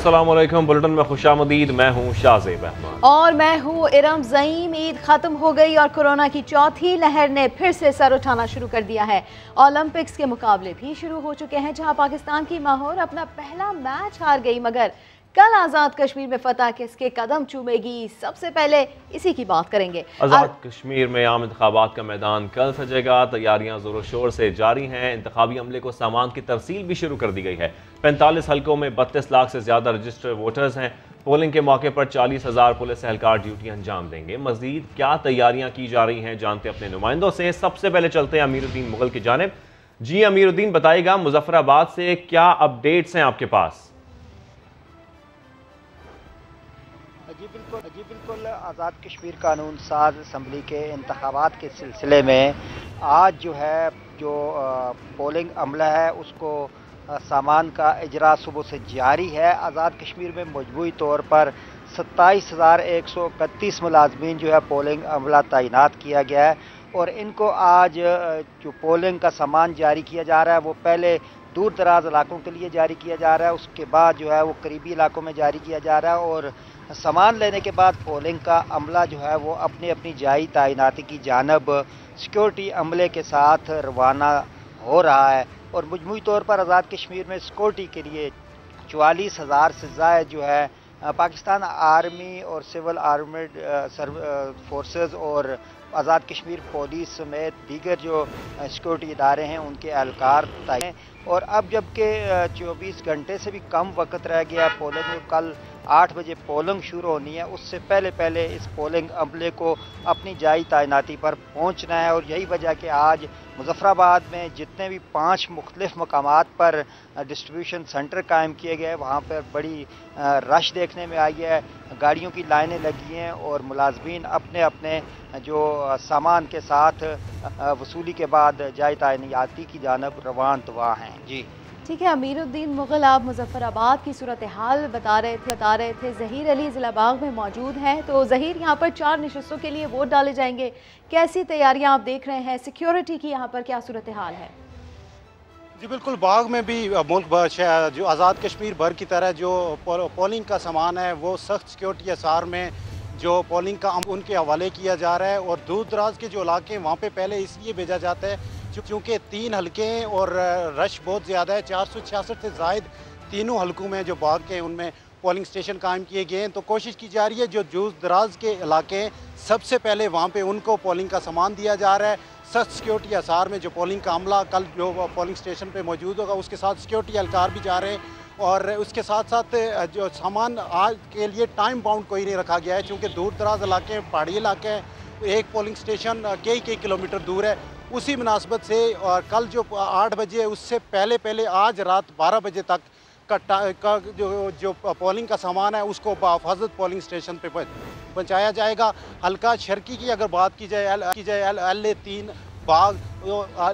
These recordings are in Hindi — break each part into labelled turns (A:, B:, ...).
A: अस्सलाम वालेकुम। बुलेटिन में खुशामदीद। मैं हूँ शाहज़ेब अहमद
B: और मैं हूँ इरम ज़ईम। ईद खत्म हो गई और कोरोना की चौथी लहर ने फिर से सर उठाना शुरू कर दिया है। ओलंपिक्स के मुकाबले भी शुरू हो चुके हैं, जहाँ पाकिस्तान की माहौर अपना पहला मैच हार गई, मगर कल आज़ाद कश्मीर में फतह किसके कदम चूमेगी, सबसे पहले इसी की बात करेंगे।
A: आज़ाद कश्मीर में आम इंतखाबात का मैदान कल सजेगा। तैयारियां जोरों शोर से जारी हैं। इंतखाबी अमले को सामान की तरसील भी शुरू कर दी गई है। 45 हल्कों में 32 लाख से ज्यादा रजिस्टर्ड वोटर्स हैं। पोलिंग के मौके पर 40,000 पुलिस एहलकार ड्यूटी अंजाम देंगे। मजीद क्या तैयारियां की जा रही हैं, जानते अपने नुमाइंदों से। सबसे पहले चलते हैं अमीरुद्दीन मुगल की जानिब। जी अमीरुद्दीन, बताइएगा मुजफ्फराबाद से क्या अपडेट्स हैं आपके पास?
C: जी बिल्कुल। आज़ाद कश्मीर कानून साज असम्बली के इंतखाबात के सिलसिले में आज जो पोलिंग अमला है उसको सामान का इजरा सुबह से जारी है। आज़ाद कश्मीर में मजमूई तौर पर 27,131 मुलाजमीन जो है पोलिंग अमला तैनात किया गया है और इनको आज जो पोलिंग का सामान जारी किया जा रहा है वो पहले दूर दराज इलाकों के लिए जारी किया जा रहा है, उसके बाद जो है वो करीबी इलाकों में जारी किया जा रहा है और सामान लेने के बाद पोलिंग का अमला जो है वो अपनी अपनी जाई तैनाती की जानब सिक्योरिटी अमले के साथ रवाना हो रहा है। और मजमूई तौर पर आज़ाद कश्मीर में सिक्योरिटी के लिए 44,000 से ज़ायद जो है पाकिस्तान आर्मी और सिविल आर्मड फोर्सेस और आज़ाद कश्मीर पुलिस समेत दीगर जो सिक्योरिटी इदारे हैं उनके एहलकार तय। और अब जबकि 24 घंटे से भी कम वक्त रह गया पोलिंग में, कल 8 बजे पोलिंग शुरू होनी है, उससे पहले इस पोलिंग अमले को अपनी जाई तैनाती पर पहुंचना है। और यही वजह कि आज मुजफ्फराबाद में जितने भी 5 मुख्तलिफ मकामात पर डिस्ट्रीब्यूशन सेंटर कायम किए गए, वहाँ पर बड़ी रश देखने में आई है। गाड़ियों की लाइनें लगी हैं और मुलाजमीन अपने अपने जो सामान के साथ वसूली के बाद जाई तैनाती की जानब रवान तवा हैं। जी
B: ठीक है अमीरुद्दीन मुगल, आप मुजफ्फराबाद की सूरत हाल बता रहे थे। ज़हीर अली ज़िला बाग में मौजूद हैं। तो ज़हीर, यहाँ पर 4 नशस्तों के लिए वोट डाले जाएंगे, कैसी तैयारियां आप देख रहे हैं? सिक्योरिटी की यहाँ पर क्या सूरत हाल है?
D: जी बिल्कुल, बाग में भी मुल्क भर जो आज़ाद कश्मीर भर की तरह जो पोलिंग का सामान है वो सख्त सिक्योरिटी असार में जो पोलिंग का उनके हवाले किया जा रहा है। और दूर दराज के जो इलाके हैं वहाँ पे पहले इसलिए भेजा जाता है क्योंकि 3 हल्के हैं और रश बहुत ज़्यादा है। 466 से ज़ायद तीनों हल्कों में जो बाग के उनमें पोलिंग स्टेशन कायम किए गए हैं। तो कोशिश की जा रही है जो दूर दराज के इलाके हैं सबसे पहले वहाँ पे उनको पोलिंग का सामान दिया जा रहा है। सख्त सिक्योरिटी असार में जो पोलिंग का अमला कल जो पोलिंग स्टेशन पे मौजूद होगा उसके साथ सिक्योरिटी एहलकार भी जा रहे हैं। और उसके साथ साथ जो सामान आज के लिए टाइम बाउंड कोई नहीं रखा गया है क्योंकि दूर दराज इलाके हैं, पहाड़ी इलाके हैं, एक पोलिंग स्टेशन कई किलोमीटर दूर है। उसी मुनासबत से और कल जो 8 बजे उससे पहले आज रात 12 बजे तक का जो पोलिंग का सामान है उसको बाफाजत पोलिंग स्टेशन पे पहुँचाया जाएगा। हल्का शर्की की अगर बात की जाए LA3 बाग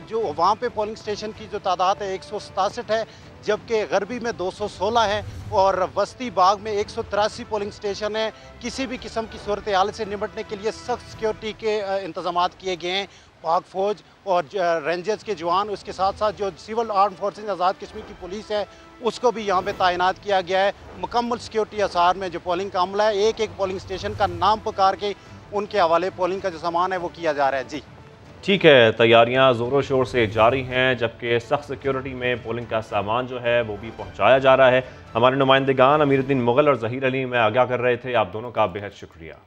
D: जो वहाँ पे पोलिंग स्टेशन की जो तादाद है 167 है, जबकि गरबी में 216 है और वस्ती बाग में 183 पोलिंग स्टेशन है। किसी भी किस्म की सूरत हाल से निपटने के लिए सख्त सिक्योरिटी के इंतजाम किए गए हैं। पाक फ़ौज और रेंजर्स के जवान, उसके साथ साथ जो civil arm forces Azad Kashmir की पुलिस है उसको भी यहाँ पे तैनात किया गया है। मुकम्मल सिक्योरिटी असार में जो पोलिंग का अमला है एक पोलिंग स्टेशन का नाम पुकार के उनके हवाले पोलिंग का जो सामान है वो किया जा रहा है। जी
A: ठीक है, तैयारियां ज़ोरों शोर से जारी हैं, जबकि सख्त सिक्योरिटी में पोलिंग का सामान जो है वो भी पहुंचाया जा रहा है। हमारे नुमाइंदगान अमीरुद्दीन मुगल और ज़हीर अली में आगाह कर रहे थे। आप दोनों का बेहद शुक्रिया।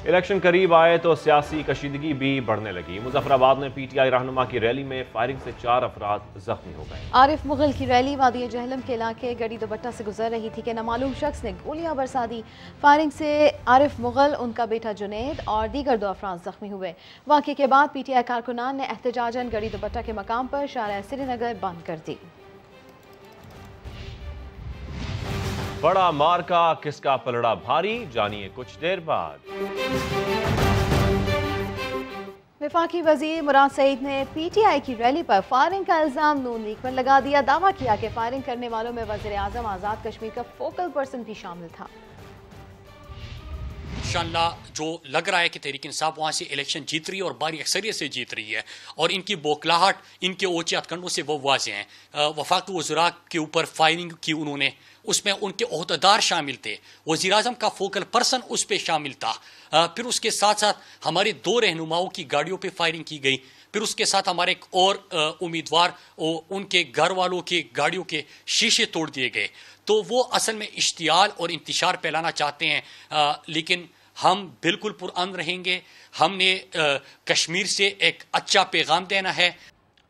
A: इलेक्शन करीब आए तो सियासी कशीदगी भी बढ़ने लगी। मुजफ्फराबाद में PTI रहनुमा की रैली में फायरिंग से 4 अफराद जख्मी हो गए।
B: आरिफ मुगल की रैली वादी जहलम के इलाके गड़ी दुपट्टा से गुजर रही थी कि नामालूम शख्स ने गोलियां बरसा दी। फायरिंग से आरिफ मुगल, उनका बेटा जुनैद और दीगर 2 अफराद जख्मी हुए। वाक़े के बाद PTI कारकुनान ने एहतजाजन गड़ी दुपट्टा के मकाम पर शारा श्रीनगर बंद कर दी।
A: बड़ा मार्का किसका पलड़ा भारी, जानिए कुछ देर बाद।
B: वफाकी वजीर मुराद सईद ने PTI की रैली पर फायरिंग का इल्जाम नून लीग पर लगा दिया। दावा किया कि फायरिंग करने वालों में वज़ीर आज़म आज़ाद कश्मीर का फोकल पर्सन भी शामिल था।
E: माशाल्लाह जो लग रहा है कि तहरीक इंसाफ वहाँ से इलेक्शन जीत रही है और भारी अक्सरियत से जीत रही है, और इनकी बौखलाहट इनके ओछे हथकंडों से वो वाज़ेह हैं। वफाकी वज़रा के ऊपर फायरिंग की उन्होंने, उसमें उनके ओहदेदार शामिल थे, वज़ीर आज़म का फोकल पर्सन उस पर शामिल था। फिर उसके साथ साथ हमारे 2 रहनुमाओं की गाड़ियों पर फायरिंग की गई। फिर उसके साथ हमारे एक और उम्मीदवार उनके घर वालों के गाड़ियों के शीशे तोड़ दिए गए। तो वो असल में इश्तियाल और इंतशार फैलाना चाहते हैं, लेकिन हम बिल्कुल पुरअमन रहेंगे। हमने कश्मीर से एक अच्छा पैगाम देना है।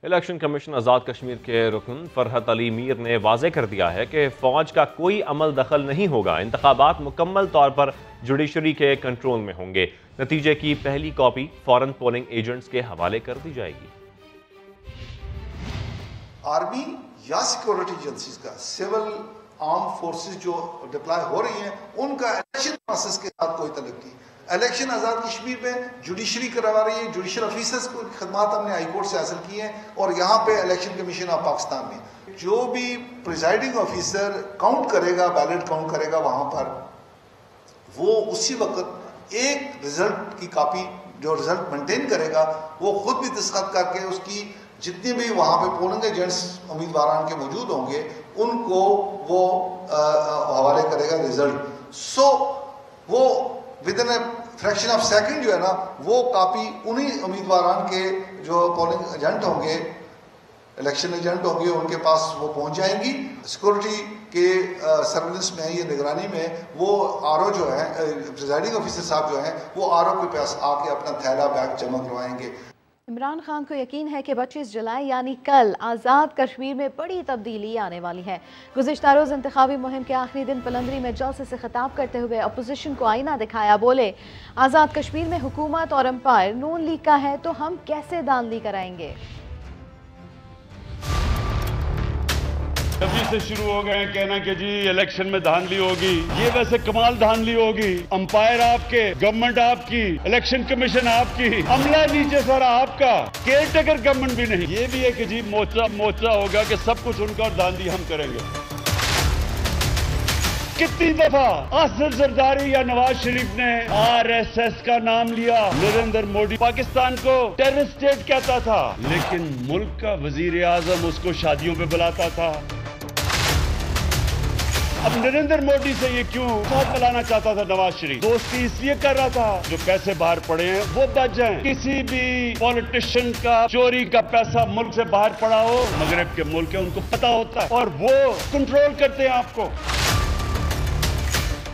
A: इलेक्शन कमीशन आज़ाद कश्मीर के रुकन फरहत अली मीर ने वाज़े कर दिया है कि फ़ौज का कोई अमल दखल नहीं होगा। इंतखाबात मुकम्मल तौर पर जुडिशरी के कंट्रोल में होंगे। नतीजे की पहली कॉपी फॉरेन पोलिंग एजेंट्स के हवाले कर दी जाएगी।
F: आर्मी या सिक्योरिटी एजेंसीज का, सिविल आर्म फोर्सेस जो डिप्लॉय हो रही हैं, उनका इलेक्शन प्रोसेस के साथ कोई तल्लुक नहीं। इलेक्शन आज़ाद कश्मीर में जुडिशरी करवा रही है, जुडिशल ऑफिसर्स को खदमात हमने हाई कोर्ट से हासिल की हैं, और यहाँ पे इलेक्शन कमीशन ऑफ पाकिस्तान में जो भी प्रिजाइडिंग ऑफिसर काउंट करेगा, बैलेट काउंट करेगा वहाँ पर, वो उसी वक्त एक रिजल्ट की कॉपी जो रिजल्ट मेंटेन करेगा वो खुद भी दस्तखत करके उसकी जितने भी वहाँ पे पोलिंग एजेंट्स उम्मीदवार के मौजूद होंगे उनको वो हवाले करेगा रिजल्ट। सो वो with in a fraction of second जो है ना, वो कॉपी उन्हीं उम्मीदवार के जो पोलिंग एजेंट होंगे, इलेक्शन एजेंट होंगे, उनके पास वो पहुंच जाएंगी। सिक्योरिटी के सर्विलेंस में, ये निगरानी में, वो आरओ जो है, प्रिजाइडिंग ऑफिसर साहब जो हैं, वो आरओ के पास आके अपना थैला बैग जमा करवाएंगे।
B: इमरान खान को यकीन है कि 25 जुलाई यानी कल आज़ाद कश्मीर में बड़ी तब्दीली आने वाली है। गुज़िश्ता रोज़ इंतखाबी मुहिम के आखिरी दिन पलंदरी में जलसे से खिताब करते हुए अपोजिशन को आईना दिखाया। बोले, आज़ाद कश्मीर में हुकूमत और एम्पायर नून लीग का है तो हम कैसे दानली कराएंगे।
G: तभी से शुरू हो गए कहना कि जी इलेक्शन में धांधली होगी। ये वैसे कमाल धांधली होगी। अंपायर आपके, गवर्नमेंट आपकी, इलेक्शन कमीशन आपकी, अमला नीचे सारा आपका, केयर टेकर गवर्नमेंट भी नहीं। ये भी एक अजीब मोर्चा होगा कि सब कुछ उनका और धांधली हम करेंगे। कितनी दफा आसिफ जरदारी या नवाज शरीफ ने आरएसएस का नाम लिया। नरेंद्र मोदी पाकिस्तान को टेररिस्ट स्टेट कहता था, लेकिन मुल्क का वजीर आजम उसको शादियों पे बुलाता था। अब नरेंद्र मोदी से ये क्यों साथ मिलाना चाहता था नवाज शरीफ? दोस्ती इसलिए कर रहा था जो पैसे बाहर पड़े हैं वो बच जाएं। किसी भी पॉलिटिशियन का चोरी का पैसा मुल्क से बाहर पड़ा हो, मगरब के मुल्क है, उनको पता होता है और वो कंट्रोल करते हैं आपको।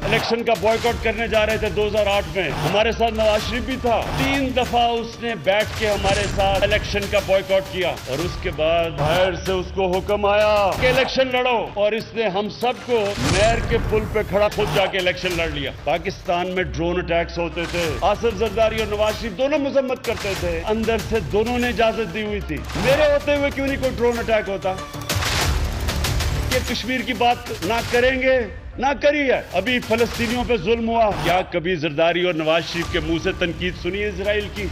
G: इलेक्शन का बॉयकॉट करने जा रहे थे 2008 में, हमारे साथ नवाज शरीफ भी था। 3 दफा उसने बैठ के हमारे साथ इलेक्शन का बॉयकॉट किया और उसके बाद बाहर से उसको हुक्म आया कि इलेक्शन लड़ो, और इसने हम सबको नहर के पुल पे खड़ा खुद जाके इलेक्शन लड़ लिया। पाकिस्तान में ड्रोन अटैक्स होते थे, आसिफ जरदारी और नवाज शरीफ दोनों मजम्मत करते थे, अंदर से दोनों ने इजाजत दी हुई थी। मेरे होते हुए क्यों नहीं कोई ड्रोन अटैक होता? कि कश्मीर की बात ना करेंगे, ना करी है। अभी फलस्तीनियों पे जुल्म हुआ, क्या कभी जरदारी और नवाज शरीफ के मुंह से तनकीद सुनी है इजराइल की?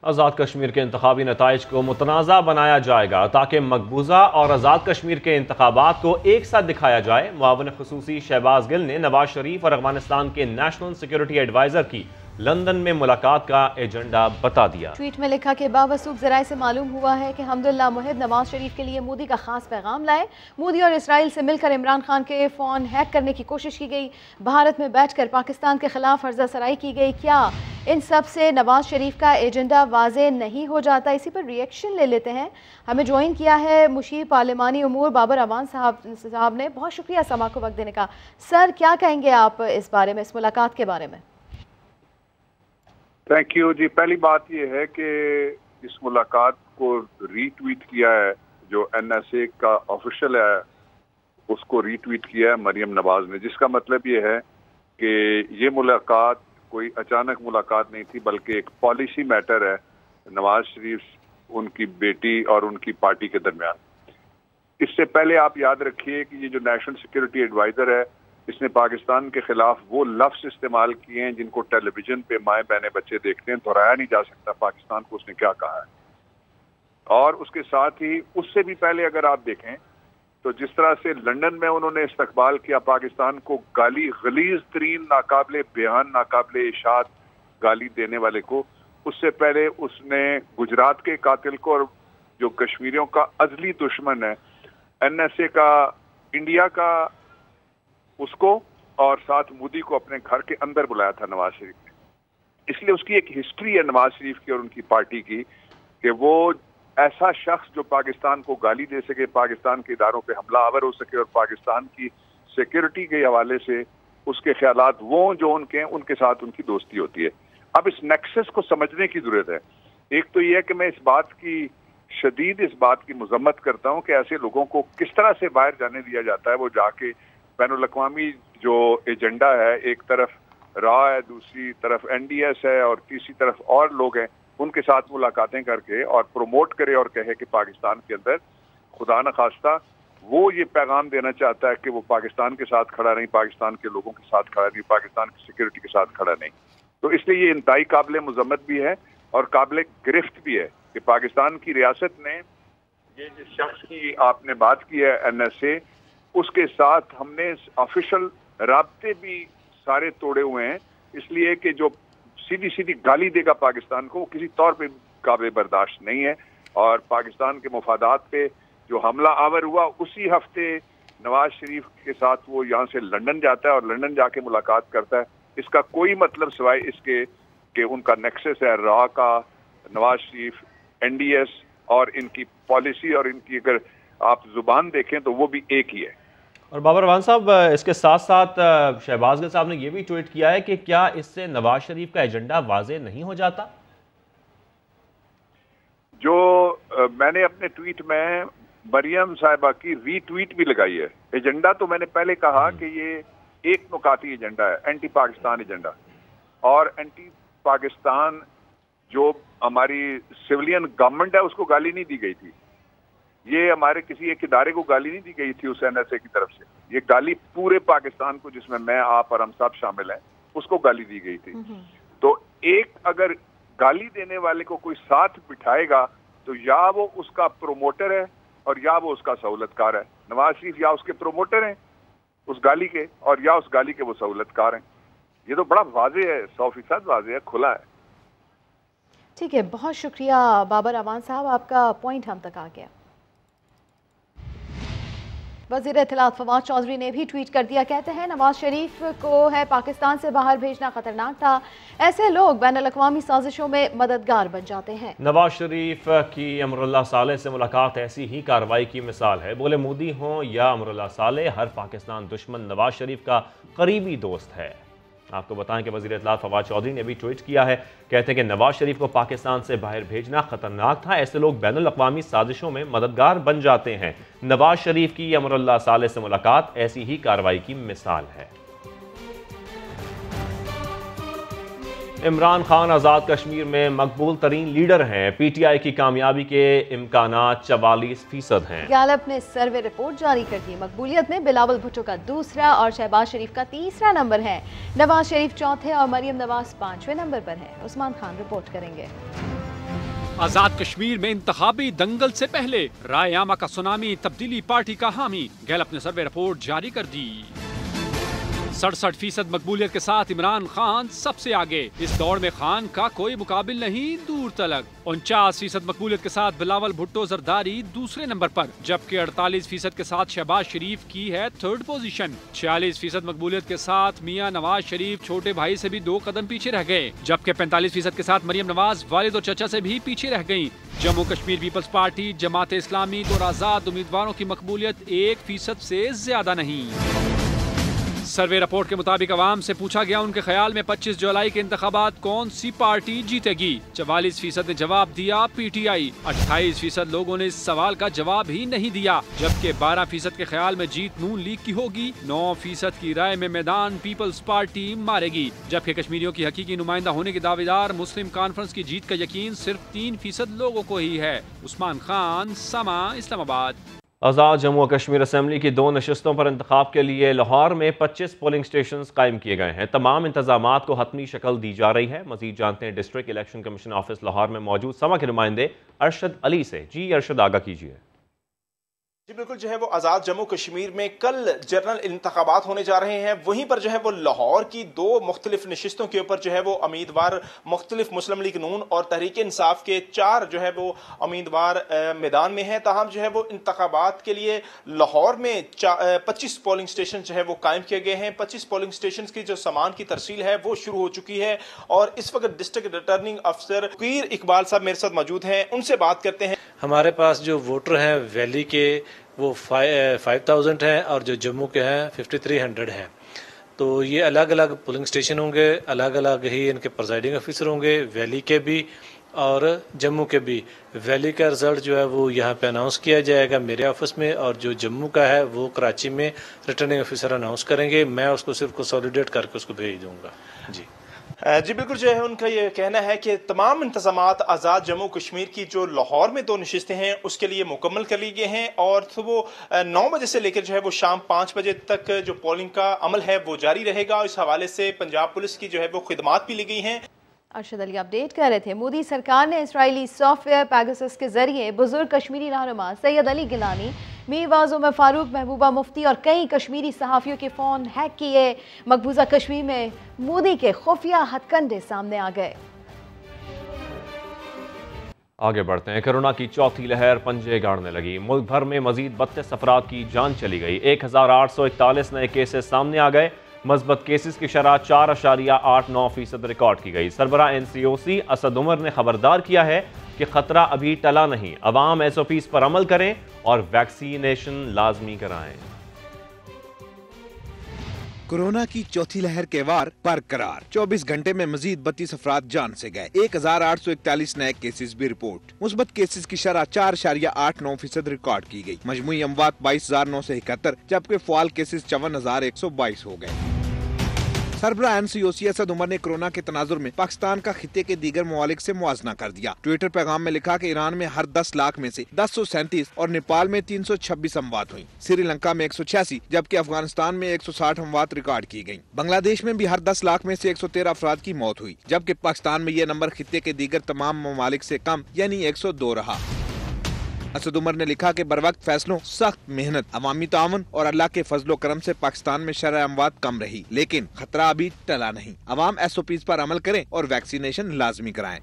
A: आज़ाद कश्मीर के इंतखाबी नताइज को मुतनाज़ा बनाया जाएगा ताकि मकबूजा और आज़ाद कश्मीर के इंतखाबात को एक साथ दिखाया जाए। मुआविन खुसूसी शहबाज गिल ने नवाज शरीफ और अफगानिस्तान के नेशनल सिक्योरिटी एडवाइजर की लंदन में मुलाकात का एजेंडा बता दिया।
B: ट्वीट में लिखा कि बावसूख ज़राए से मालूम हुआ है कि हमदुल्ला मुहिब नवाज शरीफ के लिए मोदी का खास पैगाम लाए। मोदी और इसराइल से मिलकर इमरान खान के फ़ोन हैक करने की कोशिश की गई, भारत में बैठकर पाकिस्तान के खिलाफ हर्जा सराई की गई। क्या इन सब से नवाज शरीफ का एजेंडा वाज़े नहीं हो जाता? इसी पर रिएक्शन ले लेते हैं। हमें ज्वाइन किया है मुशीर पार्लिमानी उमूर बाबर अवान साहब ने। बहुत शुक्रिया समा को वक्त देने का। सर, क्या कहेंगे आप इस बारे में, इस मुलाकात के बारे में?
H: थैंक यू जी। पहली बात यह है कि इस मुलाकात को रीट्वीट किया है, जो एनएसए का ऑफिशियल है उसको रीट्वीट किया है मरियम नवाज ने, जिसका मतलब ये है कि ये मुलाकात कोई अचानक मुलाकात नहीं थी, बल्कि एक पॉलिसी मैटर है नवाज शरीफ, उनकी बेटी और उनकी पार्टी के दरमियान। इससे पहले आप याद रखिए कि ये जो नेशनल सिक्योरिटी एडवाइजर है, इसने पाकिस्तान के खिलाफ वो लफ्ज इस्तेमाल किए हैं जिनको टेलीविजन पे माएँ बहने बच्चे देखते हैं, दोहराया नहीं जा सकता पाकिस्तान को उसने क्या कहा है। और उसके साथ ही उससे भी पहले अगर आप देखें तो जिस तरह से लंदन में उन्होंने इस्तकबाल किया पाकिस्तान को, गाली गलीज तरीन, नाकाबिले बयान, नाकाबिले इशात गाली देने वाले को, उससे पहले उसने गुजरात के कातिल को और जो कश्मीरियों का अजली दुश्मन है NSA का, इंडिया का, उसको और साथ मोदी को अपने घर के अंदर बुलाया था नवाज शरीफ ने। इसलिए उसकी एक हिस्ट्री है नवाज शरीफ की और उनकी पार्टी की कि वो ऐसा शख्स जो पाकिस्तान को गाली दे सके, पाकिस्तान के इदारों पे हमला आवर हो सके और पाकिस्तान की सिक्योरिटी के हवाले से उसके ख्यालात वो जो उनके हैं, उनके साथ उनकी दोस्ती होती है। अब इस नेक्सस को समझने की जरूरत है। एक तो ये है कि मैं इस बात की मजम्मत करता हूँ कि ऐसे लोगों को किस तरह से बाहर जाने दिया जाता है। वो जाके बैनुल अक़वामी जो एजेंडा है, एक तरफ रा है, दूसरी तरफ NDS है और तीसरी तरफ और लोग हैं, उनके साथ मुलाकातें करके और प्रमोट करे और कहे कि पाकिस्तान के अंदर खुदा न खास्ता वो ये पैगाम देना चाहता है कि वो पाकिस्तान के साथ खड़ा नहीं, पाकिस्तान के लोगों के साथ खड़ा नहीं, पाकिस्तान की सिक्योरिटी के साथ खड़ा नहीं। तो इसलिए ये इंतहाई काबिल मजम्मत भी है और काबिल गिरफ्त भी है कि पाकिस्तान की रियासत ने ये जिस शख्स की आपने बात की है NSA, उसके साथ हमने ऑफिशियल राब्ते भी सारे तोड़े हुए हैं, इसलिए कि जो सीधी सीधी गाली देगा पाकिस्तान को, वो किसी तौर पे काबिल बर्दाश्त नहीं है। और पाकिस्तान के मुफादात पे जो हमला आवर हुआ, उसी हफ्ते नवाज शरीफ के साथ वो यहाँ से लंदन जाता है और लंदन जाके मुलाकात करता है। इसका कोई मतलब सिवाय इसके कि उनका नेक्सस है रा का, नवाज शरीफ, NDS और इनकी पॉलिसी और इनकी अगर आप जुबान देखें तो वो भी एक ही है।
A: और बाबर रवान साहब, इसके साथ साथ शहबाज गिल साहब ने यह भी ट्वीट किया है कि क्या इससे नवाज शरीफ का एजेंडा वाजे नहीं हो जाता? जो
H: मैंने अपने ट्वीट में मरियम साहिबा की रीट्वीट भी लगाई है। एजेंडा तो मैंने पहले कहा कि ये एक नुकाती एजेंडा है, एंटी पाकिस्तान एजेंडा। और एंटी पाकिस्तान जो हमारी सिविलियन गवर्नमेंट है उसको गाली नहीं दी गई थी, ये हमारे किसी एक इदारे को गाली नहीं दी गई थी उस NSA की तरफ से। ये गाली पूरे पाकिस्तान को, जिसमें मैं, आप और हम सब शामिल हैं, उसको गाली दी गई थी। तो एक अगर गाली देने वाले को कोई साथ बिठाएगा तो या वो उसका प्रोमोटर है और या वो उसका सहूलतकार है। नवाज शरीफ या उसके प्रोमोटर हैं उस गाली के और या उस गाली के वो सहूलतकार हैं। ये तो बड़ा वाज़ेह है, 100% वाज़ेह है, खुला है।
B: ठीक है, बहुत शुक्रिया बाबर रवान साहब, आपका पॉइंट हम तक आ गया। वज़ीर इत्तलात फवाद चौधरी ने भी ट्वीट कर दिया, कहते हैं नवाज शरीफ को है पाकिस्तान से बाहर भेजना खतरनाक था, ऐसे लोग बैनुल अक़वामी साजिशों में मददगार बन जाते हैं।
A: नवाज शरीफ की अमरुल्लाह सालेह से मुलाकात ऐसी ही कार्रवाई की मिसाल है। बोले मोदी हों या अमरुल्लाह सालेह, हर पाकिस्तान दुश्मन नवाज शरीफ का करीबी दोस्त है। आपको बताएं कि वज़ीर इत्तलात फवाद चौधरी ने भी ट्वीट किया है, कहते हैं कि नवाज शरीफ को पाकिस्तान से बाहर भेजना खतरनाक था, ऐसे लोग बैनुल अक़वामी साजिशों में मददगार बन जाते हैं। नवाज शरीफ की अमरुल्लाह सालेह से मुलाकात ऐसी ही कार्रवाई की मिसाल है। इमरान खान आज़ाद कश्मीर में मकबूल तरीन लीडर हैं। PTI की कामयाबी के इम्कानात 44% हैं।
B: गैलप ने सर्वे रिपोर्ट जारी कर दी। मकबूलियत में बिलावल भुट्टो का दूसरा और शहबाज शरीफ का तीसरा नंबर है। नवाज शरीफ चौथे और मरियम नवाज 5वें नंबर पर है। उस्मान खान रिपोर्ट करेंगे।
I: आजाद कश्मीर में इंतखाबी दंगल से पहले राययामा का सुनामी तब्दीली पार्टी का हामी। गैलप ने सर्वे रिपोर्ट जारी कर दी। 67% मकबूलियत के साथ इमरान खान सबसे आगे। इस दौड़ में खान का कोई मुकाबिल नहीं दूर तलक। 49% मकबूलियत के साथ बिलावल भुट्टो जरदारी दूसरे नंबर पर, जबकि 48% के साथ शहबाज शरीफ की है थर्ड पोजीशन। 46% मकबूलियत के साथ मियां नवाज शरीफ छोटे भाई से भी 2 कदम पीछे रह गए, जबकि 45% के साथ मरियम नवाज वालिद और चचा से भी पीछे रह गयी। जम्मू कश्मीर पीपल्स पार्टी, जमात इस्लामी और आजाद उम्मीदवारों की मकबूलियत 1% से ज्यादा नहीं। सर्वे रिपोर्ट के मुताबिक अवाम से पूछा गया उनके ख्याल में 25 जुलाई के इंतखाबात कौन सी पार्टी जीतेगी। 44% ने जवाब दिया PTI। 28% लोगों ने इस सवाल का जवाब ही नहीं दिया, जबकि 12% के ख्याल में जीत नून लीग की होगी। 9% की राय में मैदान पीपल्स पार्टी मारेगी, जबकि कश्मीरियों की हकीकी नुमाइंदा होने के दावेदार मुस्लिम कॉन्फ्रेंस की जीत का यकीन सिर्फ 3% लोगों को ही है। उस्मान खान, समा, इस्लामाबाद।
A: आज़ाद जम्मू कश्मीर असम्बली की 2 नशिस्तों पर इंतखाब के लिए लाहौर में 25 पोलिंग स्टेशन कायम किए गए हैं। तमाम इंतजामात को हतमी शक्ल दी जा रही है। मजीद जानते हैं district election commission office Lahore में मौजूद समा के नुमाइंदे अरशद अली से। जी अरशद, आगा कीजिए।
J: जी बिल्कुल, जो है वो आज़ाद जम्मू कश्मीर में कल जनरल इंतखाबात होने जा रहे हैं। वहीं पर जो है वो लाहौर की 2 मुख्तलिफ नशिस्तों के ऊपर जो है वो उम्मीदवार मुख्तलिफ मुस्लिम लीग नून और तहरीक इंसाफ के 4 जो है वो उम्मीदवार मैदान में हैं। ताहम जो है वो इंतखाबात के लिए लाहौर में 25 पोलिंग स्टेशन जो है वो कायम किए गए हैं। 25 पोलिंग स्टेशन की जो सामान की तरसील है वो शुरू हो चुकी है और इस वक्त डिस्ट्रिक्ट रिटर्निंग अफसर फ़कीर इकबाल साहब मेरे साथ मौजूद हैं। उनसे बात करते हैं।
K: हमारे पास जो वोटर हैं वैली के वो 5000 हैं और जो जम्मू के हैं 5300 हैं। तो ये अलग अलग पोलिंग स्टेशन होंगे, अलग अलग ही इनके प्रिजाइडिंग ऑफिसर होंगे, वैली के भी और जम्मू के भी। वैली का रिजल्ट जो है वो यहाँ पे अनाउंस किया जाएगा मेरे ऑफिस में, और जो जम्मू का है वो कराची में रिटर्निंग ऑफिसर अनाउंस करेंगे। मैं उसको सिर्फ कंसोलिडेट करके उसको भेज दूँगा। जी
J: बिल्कुल, जो है उनका ये कहना है कि तमाम इंतजामात आज़ाद जम्मू कश्मीर की जो लाहौर में 2 नशिस्तें हैं उसके लिए मुकम्मल कर लिए गए हैं और तो वो 9 बजे से लेकर जो है वो शाम 5 बजे तक जो पोलिंग का अमल है वो जारी रहेगा। इस हवाले से पंजाब पुलिस की जो है वो खिदमात भी ली गई हैं।
B: अरशद अली अपडेट कर रहे थे। मोदी सरकार ने इसराइली सॉफ्टवेयर पेगासस के जरिए बुजुर्ग कश्मीरी रहनुमा सैयद अली गिलानी, मीर वाज़ उमर फारूक, महबूबा मुफ्ती और कई कश्मीरी सहाफ़ियों के फ़ोन हैक किए। मकबूजा कश्मीर में मोदी के खुफिया हथकंडे सामने आ गए।
A: आगे बढ़ते हैं। कोरोना की चौथी लहर पंजे गाड़ने लगी। मुल्क भर में मजीद 32 अफराद की जान चली गई। 1841 नए केसेस सामने आ गए। मस्बत केसेस की शरह 4.89% रिकॉर्ड की गई। सरबरा NCOC असद उमर ने खबरदार किया है कि खतरा अभी टला नहीं। अवाम SOPs पर अमल करें और वैक्सीनेशन लाजमी कराएं।
L: कोरोना की चौथी लहर के वार बरकरार। 24 घंटे में मजीद 32 अफराद जान से गए। 1841 नए केसेस भी रिपोर्ट। मुस्बत केसेस की शरह 4.89% रिकॉर्ड की गई। मजमुई अमवात 22,971 जबकि फ़ाल केसेस 54,122 हो गए। सरबरा NCOC असद उमर ने कोरोना के तनाजुर में पाकिस्तान का खित्ते के दीगर ममालिक से मुआजना कर दिया। ट्विटर पैगाम में लिखा कि ईरान में हर 10 लाख में से 1037 और नेपाल में 326 अमवात हुई। श्रीलंका में 186 जबकि अफगानिस्तान में 160 अमवात रिकॉर्ड की गयी। बांग्लादेश में भी हर 10 लाख में से 113 अफराद की मौत हुई, जबकि पाकिस्तान में यह नंबर खित्ते के दीगर तमाम ममालिक से कम यानी 102 रहा। असद उमर ने लिखा कि बरवक्त फैसलों, सख्त मेहनत, अवामी ताउन और अल्लाह के फजलो करम से पाकिस्तान में शरह अमवात कम रही, लेकिन खतरा अभी टला नहीं। अवाम SOPs पर अमल करें और वैक्सीनेशन लाजमी कराएं।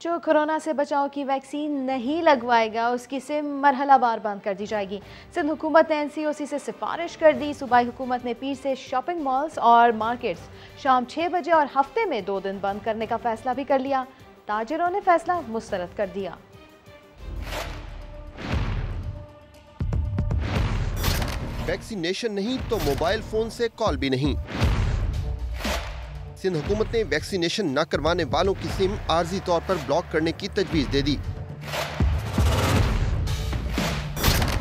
B: जो कोरोना से बचाव की वैक्सीन नहीं लगवाएगा उसकी सिम मरहलावार बंद कर दी जाएगी। सिंध हुकूमत ने NCOC से सिफारिश कर दी। सूबाई हुकूमत ने पीर से शॉपिंग मॉल्स और मार्केट्स शाम 6 बजे और हफ्ते में 2 दिन बंद करने का फैसला भी कर लिया। ताजिरों ने फैसला मुस्तरद कर दिया।
M: वैक्सीनेशन नहीं तो मोबाइल फोन से कॉल भी नहीं। सिंध हुकूमत ने वैक्सीनेशन न करवाने वालों की सिम आर्जी तौर पर ब्लॉक करने की तजवीज दे दी।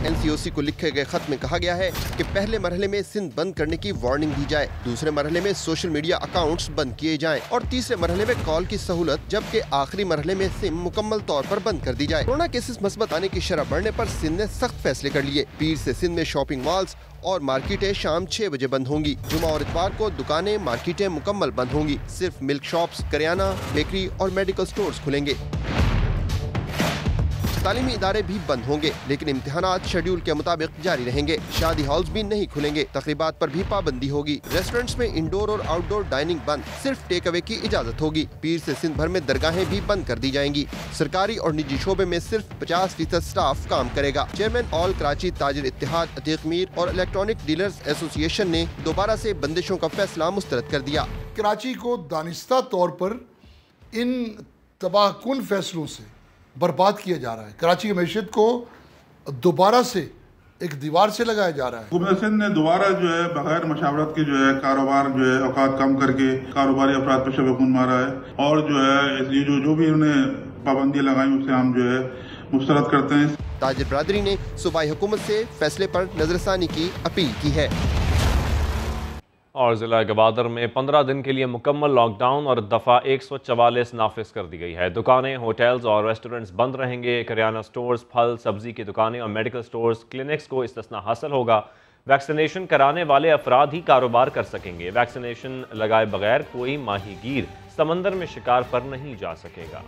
M: NCOC को लिखे गए खत में कहा गया है कि पहले मरहले में सिंध बंद करने की वार्निंग दी जाए, दूसरे मरहले में सोशल मीडिया अकाउंट्स बंद किए जाएं और तीसरे मरहले में कॉल की सहूलत, जबकि आखिरी मरहले में सिम मुकम्मल तौर पर बंद कर दी जाए। कोरोना केसेस मस्बत आने की शरह बढ़ने पर सिंध ने सख्त फैसले कर लिए। पीर से सिंध में शॉपिंग मॉल्स और मार्केटें शाम 6 बजे बंद होंगी। जुमा और इतवार को दुकानें, मार्केटें मुकम्मल बंद होंगी। सिर्फ मिल्क शॉप्स, करियाना, बेकरी और मेडिकल स्टोर्स खुलेंगे। तालीमी इदारे भी बंद होंगे, लेकिन इम्तिहानात शेड्यूल के मुताबिक जारी रहेंगे। शादी हॉल्स भी नहीं खुलेंगे। तकरीबात पर भी पाबंदी होगी। रेस्टोरेंट्स में इंडोर और आउटडोर डाइनिंग बंद, सिर्फ टेक अवे की इजाजत होगी। पीर से सिंध भर में दरगाहें भी बंद कर दी जाएंगी। सरकारी और निजी शोबे में सिर्फ 50% स्टाफ काम करेगा। चेयरमैन ऑल कराची ताजिर इत्तेहाद अतीक मीर और इलेक्ट्रॉनिक डीलर्स एसोसिएशन ने दोबारा से बंदिशों का फैसला मुस्तरद कर दिया।
N: कराची को दानिस्ता तौर पर इन तबाहकुन फैसलों से बर्बाद किया जा रहा है। कराची की मैशियत को दोबारा से एक दीवार से लगाया जा रहा है।
O: हुकूमत सिंध ने दोबारा जो है बगैर मशावरत के जो है कारोबार जो है औकात कम करके कारोबारी अफराद पर शबकून मारा है और जो है ये जो भी उन्होंने पाबंदियां लगाई उससे हम जो है मुस्तरद करते हैं।
M: ताजिर बरादरी ने सूबाई हुकूमत से फैसले पर नजरसानी की अपील की है।
A: और जिला गवादर में 15 दिन के लिए मुकम्मल लॉकडाउन और दफ़ा 144 नाफिज कर दी गई है। दुकानें, होटल्स और रेस्टोरेंट्स बंद रहेंगे। करियाना स्टोर्स, फल सब्जी की दुकानें और मेडिकल स्टोर्स, क्लिनिक्स को इस्तिस्ना हासिल होगा। वैक्सीनेशन कराने वाले अफराद ही कारोबार कर सकेंगे। वैक्सीनेशन लगाए बगैर कोई माहीगीर समंदर में शिकार पर नहीं जा सकेगा।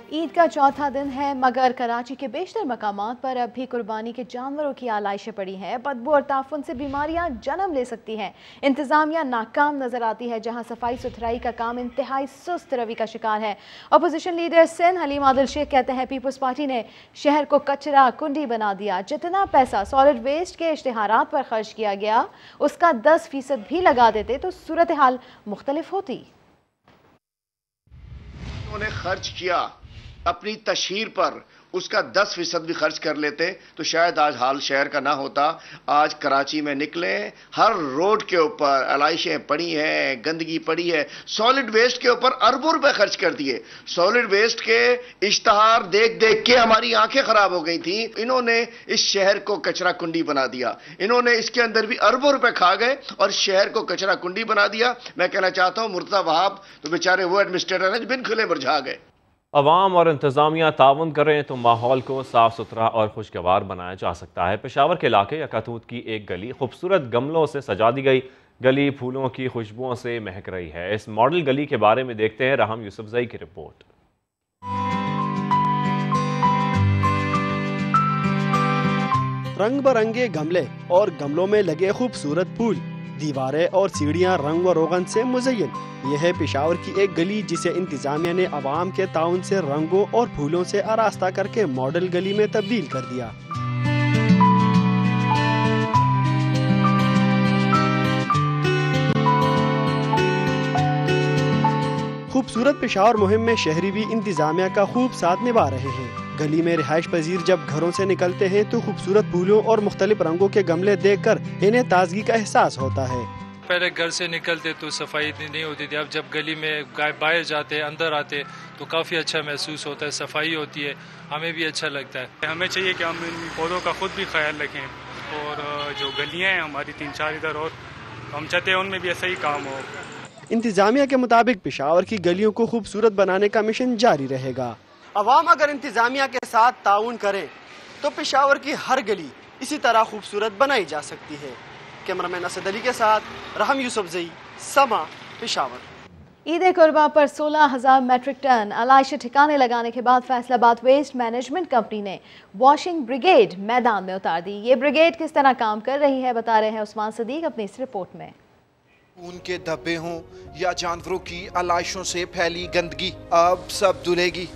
B: ईद का चौथा दिन है मगर कराची के बेशतर मकामात पर अब भी कुर्बानी के जानवरों की आलाइशें पड़ी हैं। बदबू और ताफुन से बीमारियां जन्म ले सकती हैं। इंतजामिया नाकाम नजर आती है, जहां सफाई सुथराई का काम इंतहाई सुस्त रवि का शिकार है। अपोजिशन लीडर सिंध हलीम आदिल शेख कहते हैं पीपल्स पार्टी ने शहर को कचरा कुंडी बना दिया। जितना पैसा सॉलिड वेस्ट के इश्तिहारात पर खर्च किया गया उसका 10% भी लगा देते तो सूरत हाल मुख्तलिफ होती।
P: उन्होंने खर्च किया अपनी तशहीर पर, उसका 10% भी खर्च कर लेते तो शायद आज हाल शहर का ना होता। आज कराची में निकले, हर रोड के ऊपर आलाइशें पड़ी हैं, गंदगी पड़ी है। सॉलिड वेस्ट के ऊपर अरबों रुपए खर्च कर दिए। सॉलिड वेस्ट के इश्तहार देख देख के हमारी आंखें खराब हो गई थी। इन्होंने इस शहर को कचरा कुंडी बना दिया। इन्होंने इसके अंदर भी अरबों रुपए खा गए और शहर को कचरा कुंडी बना दिया। मैं कहना चाहता हूं मुर्तज़ा वहाब तो बेचारे वो एडमिनिस्ट्रेटर हैं जो बिन खुले मुरझा गए।
A: अवाम और इंतज़ामिया ताउन करें तो माहौल को साफ सुथरा और खुशगवार बनाया जा सकता है। पेशावर के इलाके यकातूत की एक गली खूबसूरत गमलों से सजा दी गई। गली फूलों की खुशबुओं से महक रही है। इस मॉडल गली के बारे में देखते हैं राहम यूसुफजई की रिपोर्ट।
Q: रंग बिरंगे गमले और गमलों में लगे खूबसूरत फूल, दीवारें और सीढ़ियां रंग व रोगन से मुज़य्यन। यह है पेशावर की एक गली जिसे इंतजामिया ने अवाम के ताउन से रंगों और फूलों से आरास्ता करके मॉडल गली में तब्दील कर दिया। खूबसूरत पेशावर मुहिम में शहरी भी इंतजामिया का खूब साथ निभा रहे हैं। गली में रिहाइश पजीर जब घरों से निकलते हैं तो खूबसूरत फूलों और मुख्तलिफ रंगों के गमले देखकर इन्हें ताजगी का एहसास होता है।
R: पहले घर से निकलते तो सफाई इतनी नहीं होती थी। अब जब गली में बाहर जाते अंदर आते तो काफ़ी अच्छा महसूस होता है, सफाई होती है, हमें भी अच्छा लगता है।
S: हमें चाहिए कि हम इन पौधों का खुद भी ख्याल रखें और जो गलियाँ हैं हमारी 3-4 इधर और हम चाहते हैं उनमें भी ऐसा ही काम हो।
Q: इंतजामिया के मुताबिक पेशावर की गलियों को खूबसूरत बनाने का मिशन जारी रहेगा। अवाम अगर इंतजामिया के साथ ताउन करे तो पेशावर की हर गली इसी तरह खूबसूरत बनाई जा सकती है। कैमरामैन असद अली के साथ राहम यूसुफजई, समा, पेशावर।
B: ईद कुर्बा पर 16,000 मेट्रिक टन आलाइशें ठिकाने लगाने के बाद फैसलाबाद वेस्ट मैनेजमेंट कंपनी ने वॉशिंग ब्रिगेड मैदान में उतार दी। ये ब्रिगेड किस तरह काम कर रही है बता रहे हैं उस्मान सदीक अपनी इस रिपोर्ट में।
T: उनके धब्बे हों या जानवरों की आलाइशों से फैली गंदगी अब सब धुलेगी,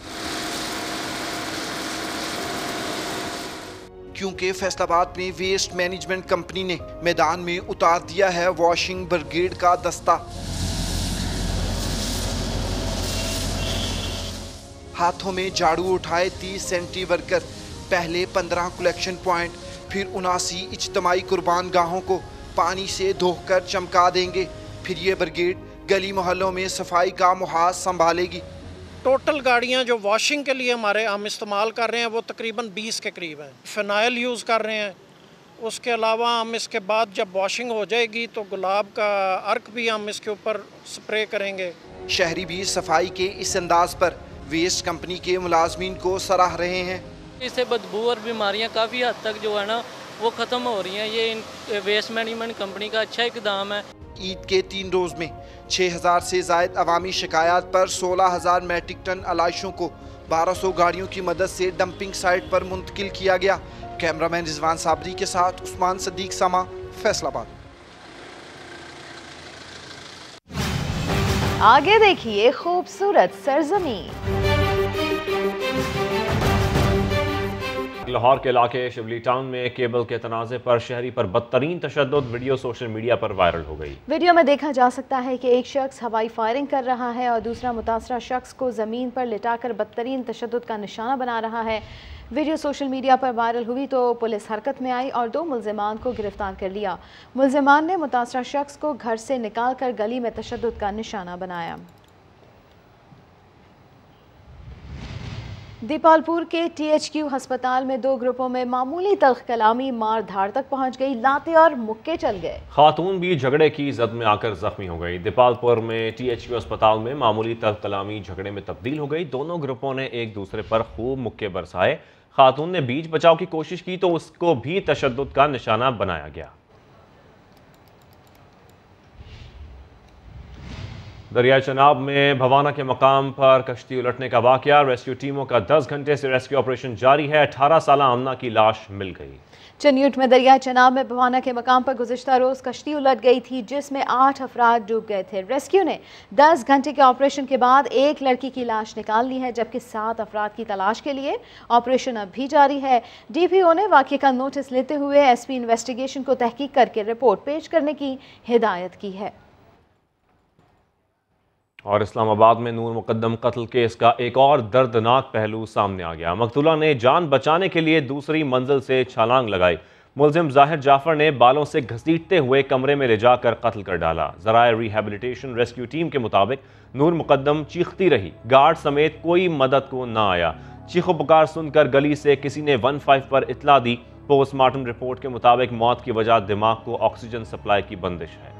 T: क्योंकि फैसलाबाद में वेस्ट मैनेजमेंट कंपनी ने मैदान में उतार दिया है वॉशिंग ब्रिगेड का दस्ता। हाथों में झाड़ू उठाए 30 सेंट्री वर्कर, पहले 15 कलेक्शन पॉइंट, फिर 79 इज्तमाई कुर्बान गाहों को पानी से धोकर चमका देंगे। फिर ये ब्रिगेड गली मोहल्लों में सफाई का मुहाज संभालेगी।
U: टोटल गाड़ियां जो वॉशिंग के लिए हमारे हम इस्तेमाल कर रहे हैं वो तकरीबन 20 के करीब हैं। फिनाइल यूज़ कर रहे हैं। उसके अलावा हम इसके बाद जब वॉशिंग हो जाएगी तो गुलाब का अर्क भी हम इसके ऊपर स्प्रे करेंगे। शहरी भी सफाई के इस अंदाज पर वेस्ट कंपनी के मुलाजमीन को सराह रहे हैं।
V: इससे बदबू और बीमारियां काफ़ी हद तक जो है ना वो ख़त्म हो रही हैं। ये वेस्ट मैनेजमेंट कंपनी का अच्छा इकदाम है।
T: ईद के 3 रोज़ में 6,000 से ज़ायद अवामी शिकायत पर 16,000 मैट्रिक टन आलाइशों को 1200 गाड़ियों की मदद से डंपिंग साइट पर मुंतकिल किया गया। कैमरामैन रिजवान साबरी के साथ उस्मान सदीक, समा, फैसलाबाद।
B: आगे देखिए खूबसूरत सरजमीन।
A: लाहौर के इलाके शिबली टाउन में केबल के तनाज़े पर शहरी पर बदतरीन तशद्दुद वीडियो सोशल मीडिया पर वायरल हो गई।
B: वीडियो में देखा जा सकता है कि एक शख्स हवाई फायरिंग कर रहा है और दूसरा मुतासरा शख्स को ज़मीन पर लिटाकर बदतरीन तशद्दुद का निशाना बना रहा है। वीडियो सोशल मीडिया पर वायरल हुई तो पुलिस हरकत में आई और 2 मुल्ज़िमान को गिरफ्तार कर लिया। मुल्ज़िमान ने मुतासरा शख्स को घर से निकाल कर गली में तशद्दुद का निशाना बनाया। दीपालपुर के THQ अस्पताल में 2 ग्रुपों में मामूली तल्ख कलामी मार धाड़ तक पहुंच गई। लाते और मुक्के चल गए।
A: खातून भी झगड़े की जद में आकर जख्मी हो गई। दीपालपुर में THQ अस्पताल में मामूली तल्ख कलामी झगड़े में तब्दील हो गई। दोनों ग्रुपों ने एक दूसरे पर खूब मुक्के बरसाए। खातून ने बीच बचाव की कोशिश की तो उसको भी तशद्दुद का निशाना बनाया गया। दरिया चनाब में भवाना के मकाम पर कश्ती उलटने का वाकया। रेस्क्यू टीमों का 10 घंटे से रेस्क्यू ऑपरेशन जारी है। 18 साल आमना की लाश मिल गई।
B: चन्यूट में दरिया चनाब में भवाना के मकाम पर गुज़िश्ता रोज़ कश्ती उलट गई थी, जिसमें 8 अफराद डूब गए थे। रेस्क्यू ने 10 घंटे के ऑपरेशन के बाद एक लड़की की लाश निकाल ली है, जबकि 7 अफराद की तलाश के लिए ऑपरेशन अब भी जारी है। DPO ने वाक़े का नोटिस लेते हुए SP इन्वेस्टिगेशन को तहकीक करके रिपोर्ट पेश करने की हिदायत की है।
A: और इस्लामाबाद में नूर मुकद्दम कत्ल केस का एक और दर्दनाक पहलू सामने आ गया। मकतूला ने जान बचाने के लिए दूसरी मंजिल से छलांग लगाई। मुलजिम जाहिर जाफर ने बालों से घसीटते हुए कमरे में ले जाकर कत्ल कर डाला। ज़राए रिहैबिलिटेशन रेस्क्यू टीम के मुताबिक नूर मुकद्दम चीखती रही, गार्ड समेत कोई मदद को न आया। चीखो पुकार सुनकर गली से किसी ने 15 पर इतला दी। पोस्टमार्टम रिपोर्ट के मुताबिक मौत की वजह दिमाग को ऑक्सीजन सप्लाई की बंदिश है।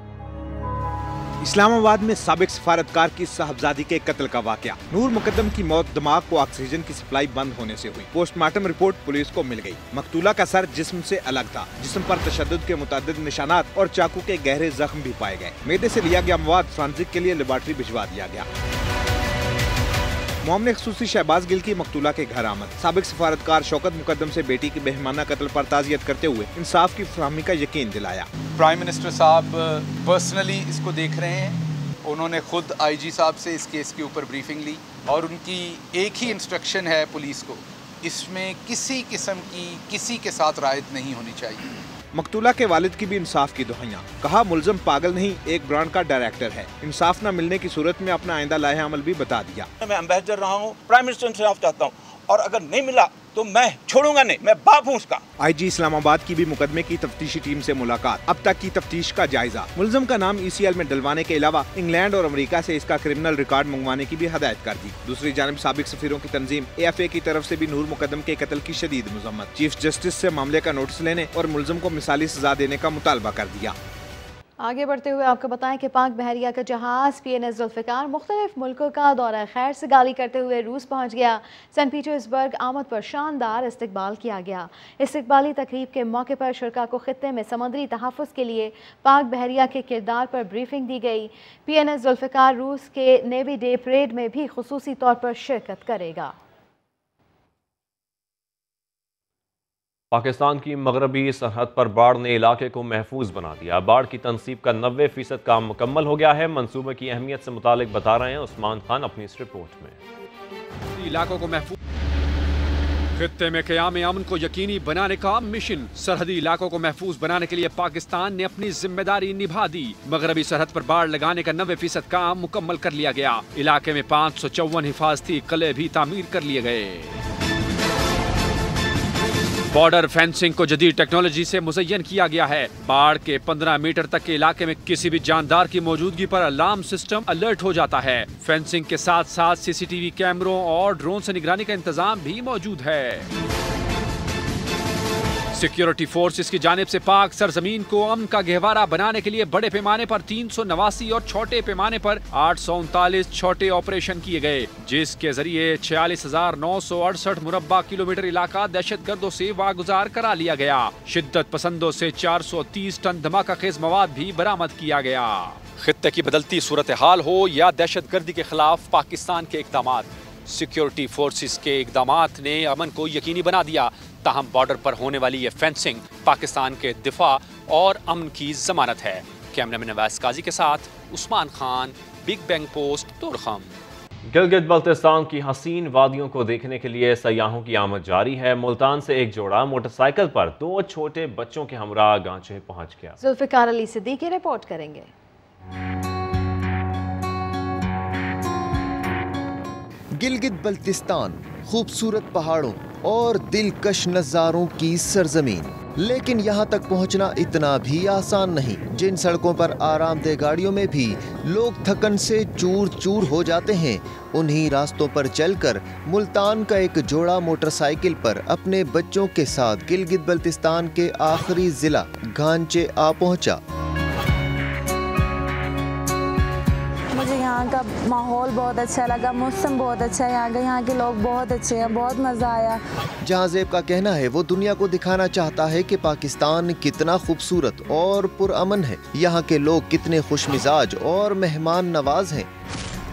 L: इस्लामाबाद में साबिक सफारतकार की साहबजादी के कत्ल का वाकया। नूर मुकद्दम की मौत दिमाग को ऑक्सीजन की सप्लाई बंद होने से हुई। पोस्टमार्टम रिपोर्ट पुलिस को मिल गई। मकतूला का सर जिस्म से अलग था। जिस्म पर तशद्दुद के मुतअद्दिद निशानात और चाकू के गहरे जख्म भी पाए गए। मैदे से लिया गया मवाद फॉरेंसिक के लिए लेबॉर्ट्री भिजवा दिया गया। मोमने खसूसी शहबाज गिल की मकतूला के घर आमद। साबिक सफारतकार शौकत मुकद्दम से बेटी के बेहमाना कत्ल पर ताज़ियत करते हुए इंसाफ की फराहमी का यकीन दिलाया।
C: प्राइम मिनिस्टर साहब पर्सनली इसको देख रहे हैं। उन्होंने खुद IG साहब से इस केस के ऊपर ब्रीफिंग ली और उनकी एक ही इंस्ट्रक्शन है पुलिस को, इसमें किसी किस्म की किसी के साथ रायत नहीं होनी चाहिए।
L: मकतूला के वालिद की भी इंसाफ की दुहाइयां। कहा मुलजम पागल नहीं, एक ब्रांड का डायरेक्टर है। इंसाफ न मिलने की सूरत में अपना आइंदा लाहे अमल भी बता दिया।
D: मैं एम्बेसडर रहा हूँ, प्राइम मिनिस्टर इंसाफ चाहता हूँ और अगर नहीं मिला तो मैं छोड़ूंगा नहीं, मैं बाप हूँ उसका।
L: IG इस्लामाबाद की भी मुकदमे की तफ्तीशी टीम से मुलाकात। अब तक की तफ्तीश का जायजा। मुलजम का नाम ECL में डलवाने के अलावा इंग्लैंड और अमेरिका से इसका क्रिमिनल रिकॉर्ड मंगवाने की भी हदायत कर दी। दूसरी जानब साबिक सफीरों की तंजीम AFA की तरफ से भी नूर मुकद्दम के कत्ल की शदीद मजम्मत। चीफ जस्टिस से मामले का नोटिस लेने और मुलजम को मिसाली सजा देने का मुतालबा कर दिया।
B: आगे बढ़ते हुए आपको बताएं कि पाक बहरिया का जहाज़ PNS जुल्फ़िकार मुख्तलिफ मुल्कों का दौरा खैर से गाली करते हुए रूस पहुँच गया। सेंट पीटर्सबर्ग आमद पर शानदार इस्तकबाल किया गया। इस्तकबाली तकरीब के मौके पर शुरका को खित्ते में समुद्री तहफ़्फ़ुज़ के लिए पाक बहरिया के किरदार पर ब्रीफिंग दी गई। PNS जुल्फ़िकार रूस के नेवी डे परेड में भी खुसूसी तौर पर शिरकत करेगा।
A: पाकिस्तान की मगरबी सरहद पर बाढ़ ने इलाके को महफूज बना दिया। बाढ़ की तनसीब का 90% काम मुकम्मल हो गया है। मंसूबे की अहमियत से मुतालिक बता रहे हैं उस्मान खान अपनी इस रिपोर्ट में।
I: इलाकों को महफूज खित्ते में क़याम अमन को यकीनी बनाने का मिशन। सरहदी इलाकों को महफूज बनाने के लिए पाकिस्तान ने अपनी जिम्मेदारी निभा दी। मगरबी सरहद पर बाढ़ लगाने का 90% काम मुकम्मल कर लिया गया। इलाके में 554 हिफाजती किले भी तामीर कर लिए गए। बॉर्डर फेंसिंग को जदीद टेक्नोलॉजी से मुज़य्यन किया गया है। बाढ़ के 15 मीटर तक के इलाके में किसी भी जानदार की मौजूदगी पर अलार्म सिस्टम अलर्ट हो जाता है। फेंसिंग के साथ साथ CCTV कैमरों और ड्रोन से निगरानी का इंतजाम भी मौजूद है। सिक्योरिटी फोर्सेस की जानिब से पाक सरजमीन को अमन का गहवारा बनाने के लिए बड़े पैमाने पर 389 और छोटे पैमाने पर 839 छोटे ऑपरेशन किए गए, जिसके जरिए 46,968 मुरब्बा किलोमीटर इलाका दहशतगर्दों से वागुजार करा लिया गया। शिद्दत पसंदों से 430 टन धमाका खेज मवाद भी बरामद किया गया। खित्ते की बदलती सूरत हाल हो या दहशतगर्दी के खिलाफ पाकिस्तान के इकदाम, सिक्योरिटी फोर्सेस के इकदाम ने अमन को यकीनी बना दिया। ताहम बॉर्डर पर होने वाली ये फेंसिंग पाकिस्तान के दिफा और अमन की जमानत है। कैमरामैन नवाज काजी के साथ Usman Khan, big bang post, Torkham.
A: Gilgit Baltistan की हसीन वादियों को देखने के लिए सयाहों की आमद जारी है। मुल्तान से एक जोड़ा मोटरसाइकिल पर 2 छोटे बच्चों के हमरा गांचे पहुंच गया।
B: जुल्फ़िकार अली सिद्दीकी रिपोर्ट करेंगे।
W: गिलगित बल्तिस्तान खूबसूरत पहाड़ों और दिलकश नज़ारों की सरजमीन, लेकिन यहाँ तक पहुँचना इतना भी आसान नहीं। जिन सड़कों पर आरामदेह गाड़ियों में भी लोग थकन से चूर चूर हो जाते हैं, उन्हीं रास्तों पर चलकर मुल्तान का एक जोड़ा मोटरसाइकिल पर अपने बच्चों के साथ गिलगित बल्तिस्तान के आखिरी जिला गांचे आ पहुँचा।
X: मुझे यहाँ
E: यहाँ का माहौल बहुत अच्छा लगा, मौसम बहुत अच्छा है यहाँ के लोग बहुत अच्छे हैं, बहुत मज़ा आया।
W: जहाज़ेब का कहना है वो दुनिया को दिखाना चाहता है कि पाकिस्तान कितना खूबसूरत और पुरअमन है, यहाँ के लोग कितने खुशमिजाज और मेहमान नवाज हैं।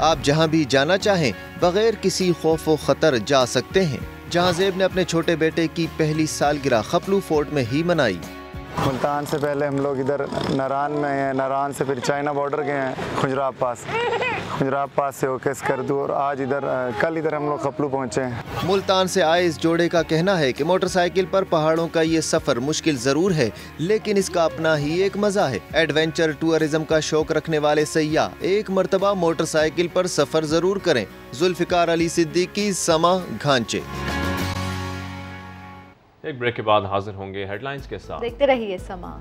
W: आप जहाँ भी जाना चाहें बगैर किसी खौफ व खतर जा सकते हैं। जहाज़ेब ने अपने छोटे बेटे की पहली सालगिरह खपलू फोर्ट में ही मनाई।
F: मुल्तान से पहले हम लोग इधर नारान में हैं, नारान से फिर चाइना बॉर्डर गए हैं, खुजराब पास से होकर स्कर्दू, और आज कल इधर हम लोग खपलू पहुँचे हैं।
W: मुल्तान से आए इस जोड़े का कहना है कि मोटरसाइकिल पर पहाड़ों का ये सफर मुश्किल जरूर है, लेकिन इसका अपना ही एक मजा है। एडवेंचर टूरिज्म का शौक रखने वाले सयाह एक मर्तबा मोटरसाइकिल पर सफर जरूर करें। जुल्फिकार अली सिद्दीकी, समा, घांचे।
A: एक ब्रेक के बाद हाजिर होंगे हेडलाइंस के साथ।
B: देखते रहिए समा।